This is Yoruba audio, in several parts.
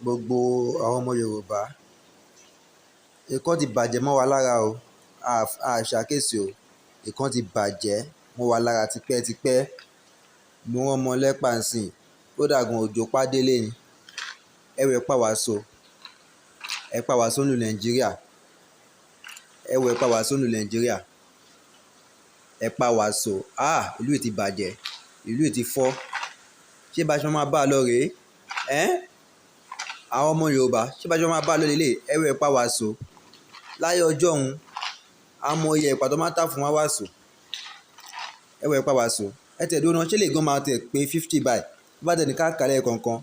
Gbogbo àwọn ọmọ Yorùbá, nǹkan ti bàjẹ́ mọ́ wa lára o. A ṣàkíyèsí o. Nǹkan ti bàjẹ́ mọ́ wa lára tipẹ́tipẹ́. Mo rán ọmọ lẹ́pà nsìn, kódà gan òjò pádélé ni. Ẹ̀rù ẹ̀ pa wàsó. Ẹ pa wàsó nù Nàìjíríà. Ẹ̀rù ẹ̀ pa wàsó nù Nàìjíríà. Ẹ pa wàsó. Ìlú yìí ti bàjẹ́. Ìlú yìí ti fọ́. Ṣé bá ṣe máa bá a lọ rèé? Àwọn ọmọ Yorùbá, ṣé bá ṣe máa bá a lọ lélẹ̀? Ẹ̀rù ẹ̀ pa wàsó. Láyé ọjọ́ òun, a mọ iye ẹ̀pà tó máa ń tà fún wa wàsó. Ẹ̀rù ẹ̀ pa wàsó. Ẹ tẹ̀ dúró náà, ṣé lè gan máa tẹ̀ pé 50 báyìí? Bá tẹ̀ ní ká kàlẹ̀ kankan.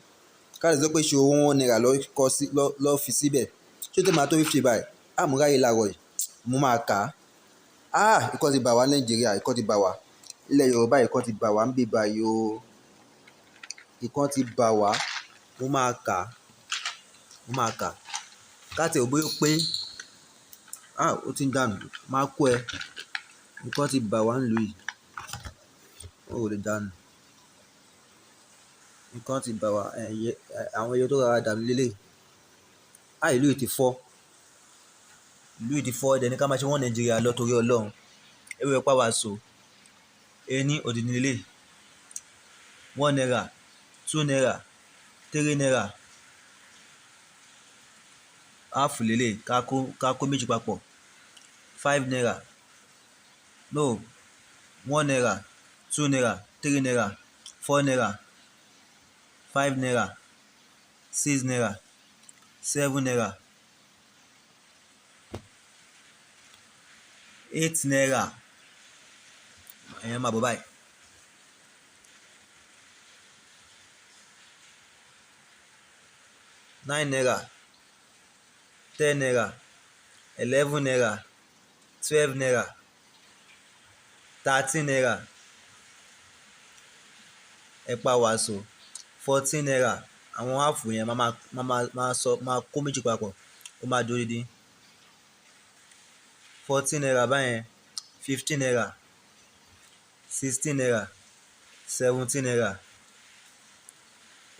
Ká lè sọ pé ṣe owó wọn náírà lọ́ fi síbẹ̀. Ṣé ó tẹ̀ máa tó 50 báyìí? Àmúráyè làárọ̀ yìí. Mo máa kà á. Nǹkan ti bà wá Nàìjíríà. Nǹkan ti bà wá. Ilẹ̀ Yorùbá nǹkan ti bà wá ń bí báyìí o. Nǹkan ti bà wá. Mo máa kà á. Mo máa kà á. Ká tẹ̀ ò bóyá pé ó ti ń dànù. Máa kó ẹ. Nǹkan ti bà wá nílùú yìí. Ó lè dànù. Nǹkan ti bà wá. Àwọn ẹyẹ tó rárá dànù lélẹ̀. Ìlú yìí ti fọ́. Ìlú yìí ti fọ́. Ẹ̀dẹ̀ ní ká máa ṣe wọ́n Nàìjíríà lọ torí Ọlọ́run. Ẹ̀rù ẹ̀ pa wàsó. Ení òdì nílé. 1 naira, 2 naira, 3 naira. Half lélẹ̀. Ká kó méjì papọ̀. 5 naira. No. 1 naira, 2 naira, 3 naira, 4 naira, 5 naira, 6 naira, 7 naira, 8 naira. Ẹ̀yẹn máa bọ̀ báyìí. 9 naira, 10 naira, 11 naira, 12 naira, 13 naira. Ẹ pa wàsó. 14 naira. Àwọn áàfù yẹn máa kó méjì papọ̀. Ó máa dúró dídí. 14 naira báyẹn. 15 naira. 16 naira. 17 naira.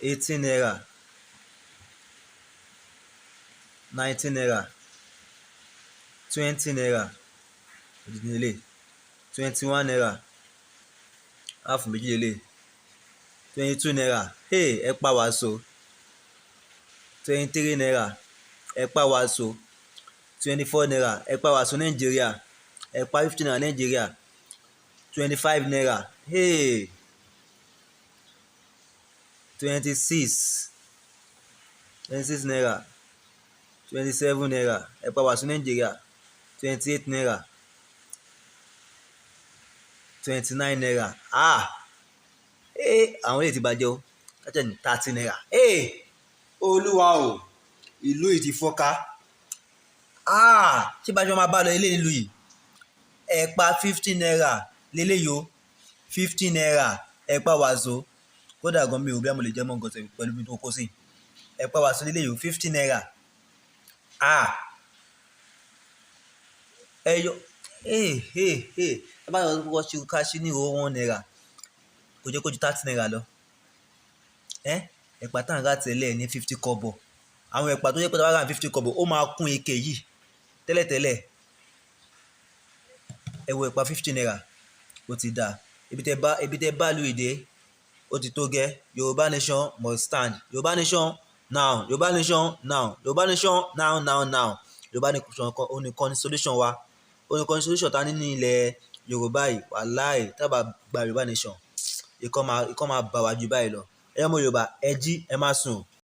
18 naira. 19 naira. 20 naira. 21 naira. Áàfù méjì lélẹ̀. 22 naira. Ẹ pa wàsó. 23 naira. Ẹ pa wàsó. 24 naira. Ẹ pa wàsó Nàìjíríà. Ẹ pa 50 naira Nàìjíríà. 25 naira. 26 naira. 27 naira. Ẹ pa wàsó Nàìjíríà. 28 naira. 29 naira. Àwọn ilé ti bàjẹ́ o. Kájẹ́ ní 30 naira. Olúwa o. Ìlú yìí ti fọ́ká. Ṣé bá ṣe máa bá lọ ilé ìlú yìí? Ẹ pa 50 naira lélẹ́yìí o. 50 naira. Ẹ pa wàsó. Kódà gan mi ò bí mo lè jẹ́ mọ́ nǹkan tẹ̀ pẹ̀lú mi tó kó sí. Ẹ pa wàsó lélẹ́yìí o. 50 naira. Ẹyọ. Ẹ bá yọ kọ́kọ́ ṣe ká sí ní owó 1 naira. Kò jẹ́ kó ju 30 naira lọ. Ẹ̀pà tá à ń rà tẹ́lẹ̀ ní 50 kọ́bọ̀. Àwọn ẹ̀pà tó jẹ́ pé tá a bá rà 50 kọ́bọ̀, ó máa kún ike yìí tẹ́lẹ̀tẹ́lẹ̀. Ẹ wo ẹ̀pà 50 naira. Ó ti dà. Ibi tẹ́ bá lu ìdè, ó ti tó gẹ́. Yorùbá nation must stand. Yorùbá nation now. Yorùbá nation now. Yorùbá nation now. Yorùbá nation oníkan ní solution wa. Oníkan ní solution ta ní ní ilẹ̀ Yorùbá yìí. Wàláì tá bá gba Yorùbá nation. Ìkọ́ máa bà wá ju báyìí lọ. Ẹ̀yin ọmọ Yorùbá, ẹ jí, ẹ má sùn.